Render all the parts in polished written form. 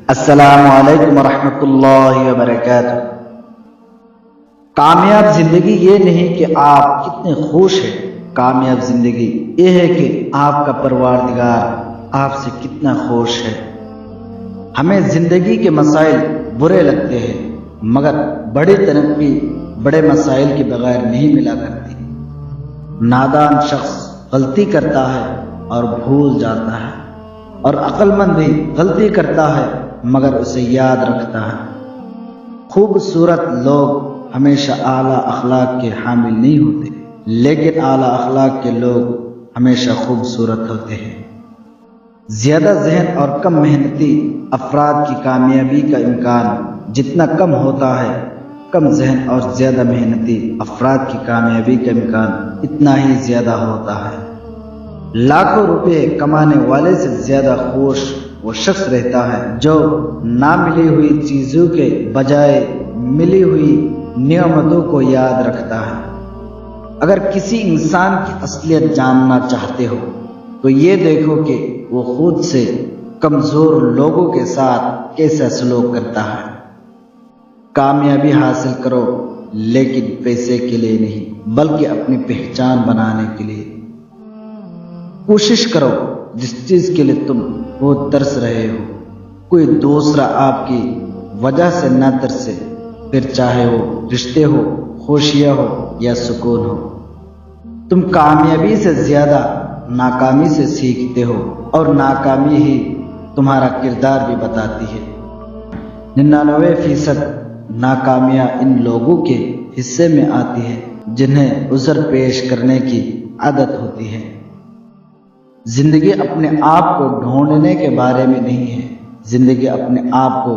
السلام علیکم ورحمۃ اللہ وبرکاتہ۔ کامیاب زندگی یہ نہیں کہ آپ کتنے خوش ہیں، کامیاب زندگی یہ ہے کہ آپ کا پروردگار آپ سے کتنا خوش ہے۔ ہمیں زندگی کے مسائل برے لگتے ہیں، مگر بڑی ترقی بڑے مسائل کے بغیر نہیں ملا کرتی۔ نادان شخص غلطی کرتا ہے اور بھول جاتا ہے، اور عقل مند بھی غلطی کرتا ہے مگر اسے یاد رکھتا ہے۔ خوبصورت لوگ ہمیشہ اعلیٰ اخلاق کے حامل نہیں ہوتے، لیکن اعلیٰ اخلاق کے لوگ ہمیشہ خوبصورت ہوتے ہیں۔ زیادہ ذہن اور کم محنتی افراد کی کامیابی کا امکان جتنا کم ہوتا ہے، کم ذہن اور زیادہ محنتی افراد کی کامیابی کا امکان اتنا ہی زیادہ ہوتا ہے۔ لاکھوں روپے کمانے والے سے زیادہ خوش وہ شخص رہتا ہے جو نہ ملی ہوئی چیزوں کے بجائے ملی ہوئی نعمتوں کو یاد رکھتا ہے۔ اگر کسی انسان کی اصلیت جاننا چاہتے ہو تو یہ دیکھو کہ وہ خود سے کمزور لوگوں کے ساتھ کیسا سلوک کرتا ہے۔ کامیابی حاصل کرو، لیکن پیسے کے لیے نہیں بلکہ اپنی پہچان بنانے کے لیے۔ کوشش کرو جس چیز کے لیے تم وہ ترس رہے ہو، کوئی دوسرا آپ کی وجہ سے نہ ترسے، پھر چاہے وہ رشتے ہو، خوشیاں ہو یا سکون ہو۔ تم کامیابی سے زیادہ ناکامی سے سیکھتے ہو، اور ناکامی ہی تمہارا کردار بھی بتاتی ہے۔ 99% ناکامیاں ان لوگوں کے حصے میں آتی ہے جنہیں عذر پیش کرنے کی عادت ہوتی ہے۔ زندگی اپنے آپ کو ڈھونڈنے کے بارے میں نہیں ہے، زندگی اپنے آپ کو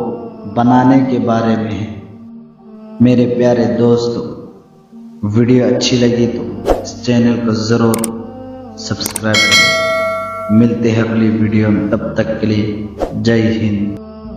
بنانے کے بارے میں ہے۔ میرے پیارے دوستو، ویڈیو اچھی لگی تو اس چینل کو ضرور سبسکرائب کریں۔ ملتے ہیں اگلی ویڈیو میں، تب تک کے لیے جے ہند۔